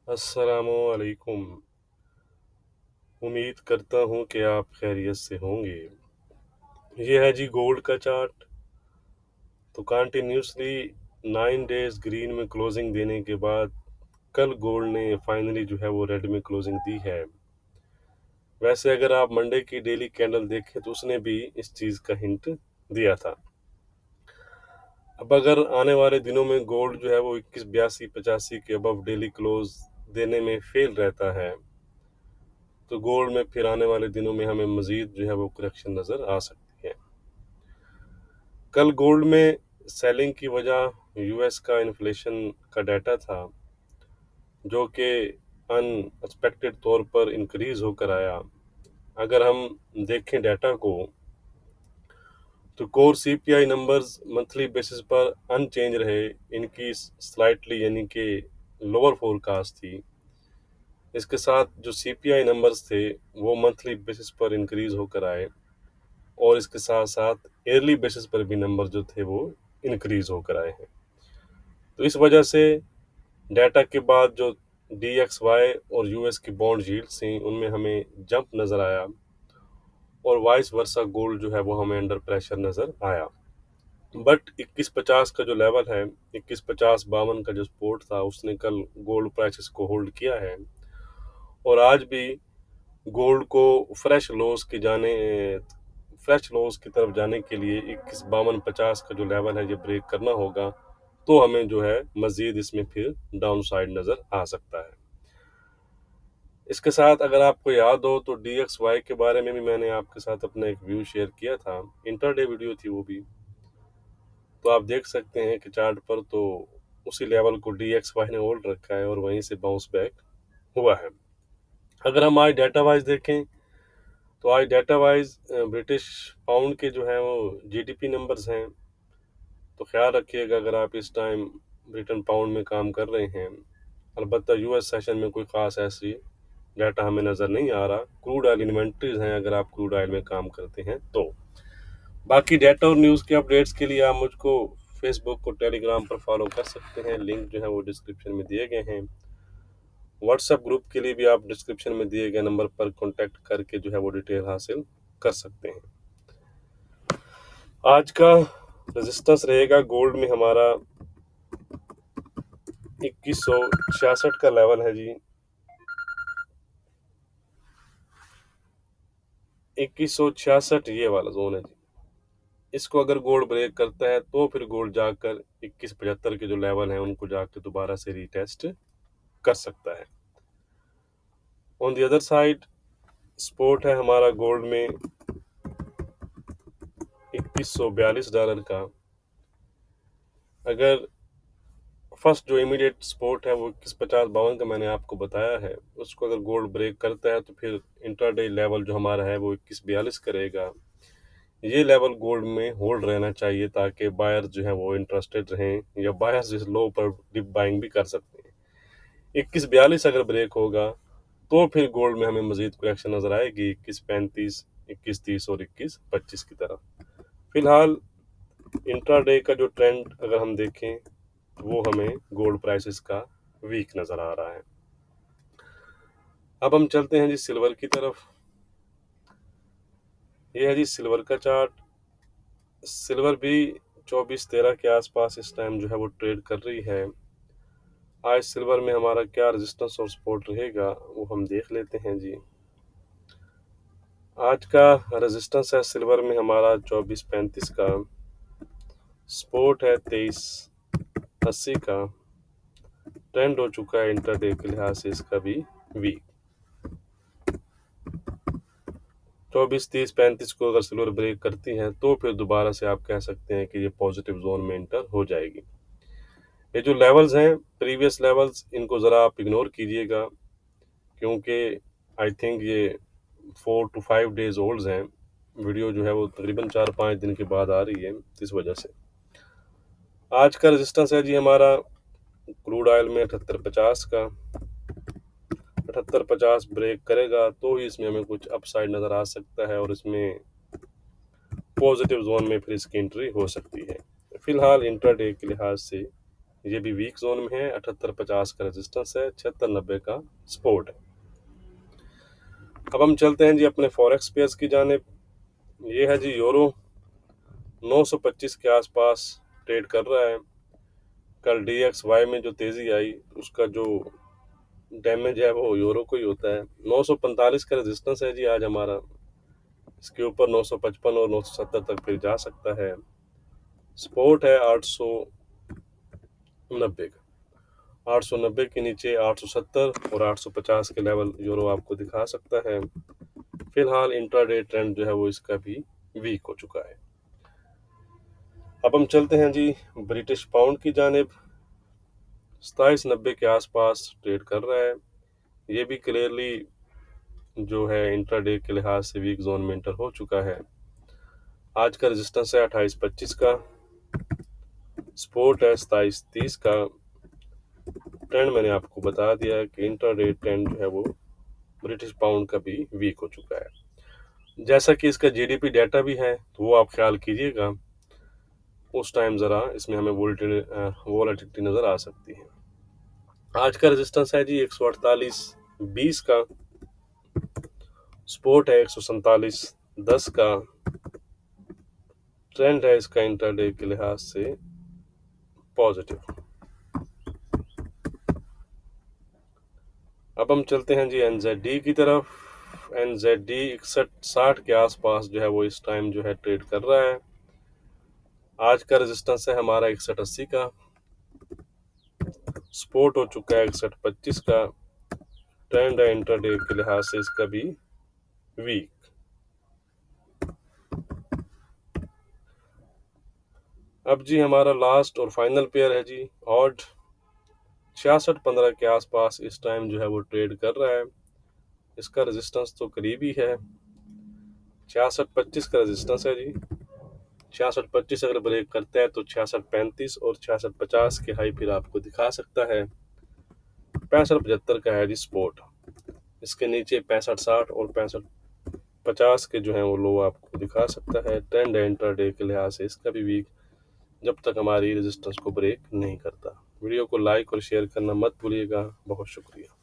अस्सलामुअलैकुम। उम्मीद करता हूँ कि आप खैरियत से होंगे। ये है जी गोल्ड का चार्ट। तो कंटिन्यूसली 9 डेज ग्रीन में क्लोजिंग देने के बाद कल गोल्ड ने फाइनली जो है वो रेड में क्लोजिंग दी है। वैसे अगर आप मंडे की डेली कैंडल देखें तो उसने भी इस चीज़ का हिंट दिया था। अब अगर आने वाले दिनों में गोल्ड जो है वो 2182-85 के अबव डेली क्लोज देने में फेल रहता है तो गोल्ड में फिर आने वाले दिनों में हमें मजीद जो है वो करेक्शन नज़र आ सकती है। कल गोल्ड में सेलिंग की वजह यूएस का इन्फ्लेशन का डाटा था जो कि अनएक्सपेक्टेड तौर पर इंक्रीज होकर आया। अगर हम देखें डाटा को तो core CPI numbers monthly basis पर अनचेंज रहे। इनकी स्लाइटली यानी कि लोअर फोरकास्ट थी। इसके साथ जो सीपीआई नंबर्स थे वो मंथली बेसिस पर इंक्रीज होकर आए और इसके साथ साथ ईयरली बेसिस पर भी नंबर जो थे वो इंक्रीज होकर आए हैं। तो इस वजह से डाटा के बाद जो DXY और यूएस की बॉन्ड यील्ड्स थी उनमें हमें जंप नज़र आया और वाइस वर्सा गोल्ड जो है वो हमें अंडर प्रेशर नज़र आया। बट 2150 का जो लेवल है, 2150-52 का जो सपोर्ट था उसने कल गोल्ड प्राइसेस को होल्ड किया है और आज भी गोल्ड को फ्रेश लोस की तरफ जाने के लिए 2152-50 का जो लेवल है ये ब्रेक करना होगा तो हमें जो है मजीद इसमें फिर डाउन साइड नज़र आ सकता है। इसके साथ अगर आपको याद हो तो DXY के बारे में भी मैंने आपके साथ अपना एक व्यू शेयर किया था। इंटरडे वीडियो थी वो भी, तो आप देख सकते हैं कि चार्ट पर तो उसी लेवल को DXY ने होल्ड रखा है और वहीं से बाउंस बैक हुआ है। अगर हम आज डाटा वाइज देखें तो आज डाटा वाइज ब्रिटिश पाउंड के जो है वो जीडीपी नंबर्स हैं। तो ख्याल रखिएगा अगर आप इस टाइम ब्रिटेन पाउंड में काम कर रहे हैं। अलबत्ता यूएस सेशन में कोई ख़ास ऐसी डाटा हमें नज़र नहीं आ रहा। क्रूड ऑयल इन्वेंट्रीज हैं अगर आप क्रूड ऑयल में काम करते हैं तो। बाकी डाटा और न्यूज़ के अपडेट्स के लिए आप मुझको फेसबुक और टेलीग्राम पर फॉलो कर सकते हैं। लिंक जो है वो डिस्क्रिप्शन में दिए गए हैं। व्हाट्सएप ग्रुप के लिए भी आप डिस्क्रिप्शन में दिए गए नंबर पर कॉन्टैक्ट करके जो है वो डिटेल हासिल कर सकते हैं। आज का रेजिस्टेंस रहेगा गोल्ड में हमारा 2166 का लेवल है जी। 2166 ये वाला जोन है जी। इसको अगर गोल्ड ब्रेक करता है तो फिर गोल्ड जाकर 2175 के जो लेवल हैं उनको जाकर दोबारा से रीटेस्ट कर सकता है। On the other side support है हमारा गोल्ड में $2142 का। अगर फर्स्ट जो इमीडिएट सपोर्ट है वो 2150-52 का मैंने आपको बताया है, उसको अगर गोल्ड ब्रेक करता है तो फिर इंट्राडे लेवल जो हमारा है वो 2142 करेगा। ये लेवल गोल्ड में होल्ड रहना चाहिए ताकि बायर्स जो है वो इंटरेस्टेड रहें या बायर्स इस लो पर डिप बाइंग भी कर सकते हैं। 2142 अगर ब्रेक होगा तो फिर गोल्ड में हमें मजीद करेक्शन नजर आएगी 2135, 2130 और 2125 की तरफ। फिलहाल इंट्राडे का जो ट्रेंड अगर हम देखें तो वो हमें गोल्ड प्राइसेस का वीक नजर आ रहा है। अब हम चलते हैं जी सिल्वर की तरफ। ये है जी सिल्वर का चार्ट। सिल्वर भी 2413 के आसपास इस टाइम जो है वो ट्रेड कर रही है। आज सिल्वर में हमारा क्या रेजिस्टेंस और सपोर्ट रहेगा वो हम देख लेते हैं जी। आज का रेजिस्टेंस है सिल्वर में हमारा 2435 का, सपोर्ट है 2380 का। ट्रेंड हो चुका है इंटरडे के लिहाज से इसका भी वीक। 24-30-35 को अगर सिल्वर ब्रेक करती है तो फिर दोबारा से आप कह सकते हैं कि ये पॉजिटिव जोन में इंटर हो जाएगी। ये जो लेवल्स हैं प्रीवियस लेवल्स, इनको ज़रा आप इग्नोर कीजिएगा क्योंकि आई थिंक ये 4 to 5 डेज ओल्ड हैं। वीडियो जो है वो तकरीबन 4-5 दिन के बाद आ रही है, इस वजह से। आज का रेजिस्टेंस है जी हमारा क्रूड ऑयल में 7850 का। 7850 ब्रेक करेगा तो ही इसमें हमें कुछ अपसाइड नज़र आ सकता है और इसमें पॉजिटिव जोन में फिर इसकी एंट्री हो सकती है। फिलहाल इंट्राडे के लिहाज से ये भी वीक जोन में है। 78-50 का रेजिस्टेंस है, 76-90 का सपोर्ट है। अब हम चलते हैं जी अपने फॉरेक्स पेयर्स की जानिब। ये है जी यूरो, 925 के आसपास ट्रेड कर रहा है। कल DXY में जो तेजी आई उसका जो डैमेज है वो यूरो को ही होता है। 945 का रेजिस्टेंस है जी आज हमारा। इसके ऊपर 955 और 970 तक फिर जा सकता है। सपोर्ट है 890 का। 890 के नीचे 870 और 850 के लेवल यूरो आपको दिखा सकता है। फिलहाल इंट्राडे ट्रेंड जो है वो इसका भी वीक हो चुका है। अब हम चलते हैं जी ब्रिटिश पाउंड की जानिब। 2790 के आसपास ट्रेड कर रहा है। ये भी क्लियरली जो है इंट्राडे के लिहाज से वीक जोन में एंटर हो चुका है। आज का रेजिस्टेंस है 2825 का, सपोर्ट है 2730 का। ट्रेंड मैंने आपको बता दिया है कि इंट्राडे ट्रेंड जो है वो ब्रिटिश पाउंड का भी वीक हो चुका है। जैसा कि इसका GDP डाटा भी है तो वो आप ख्याल कीजिएगा, उस टाइम ज़रा इसमें हमें वोलेटिलिटी नज़र आ सकती है। आज का रेजिस्टेंस है जी 148.20 का, सपोर्ट है 147.10 का। ट्रेंड है इसका इंट्राडे के लिहाज से पॉजिटिव। अब हम चलते हैं जी NZD की तरफ। NZD 6160 के आसपास जो है वो इस टाइम जो है ट्रेड कर रहा है। आज का रेजिस्टेंस है हमारा 6180 का, सपोर्ट हो चुका है 6125 का। ट्रेंड है इंट्राडे के लिहाज से इसका भी वीक। अब जी हमारा लास्ट और फाइनल पेयर है जी ऑड। 6615 के आसपास इस टाइम जो है वो ट्रेड कर रहा है। इसका रेजिस्टेंस तो करीबी है, 6625 का रेजिस्टेंस है जी। 6625 अगर ब्रेक करता है तो 6635 और 6650 के हाई फिर आपको दिखा सकता है। 6575 का है जी सपोर्ट। इसके नीचे 6560 और 6550 के जो है वो लो आपको दिखा सकता है। ट्रेंड है इंट्राडे के लिहाज से इसका भी वीक, जब तक हमारी रेजिस्टेंस को ब्रेक नहीं करता। वीडियो को लाइक और शेयर करना मत भूलिएगा। बहुत शुक्रिया।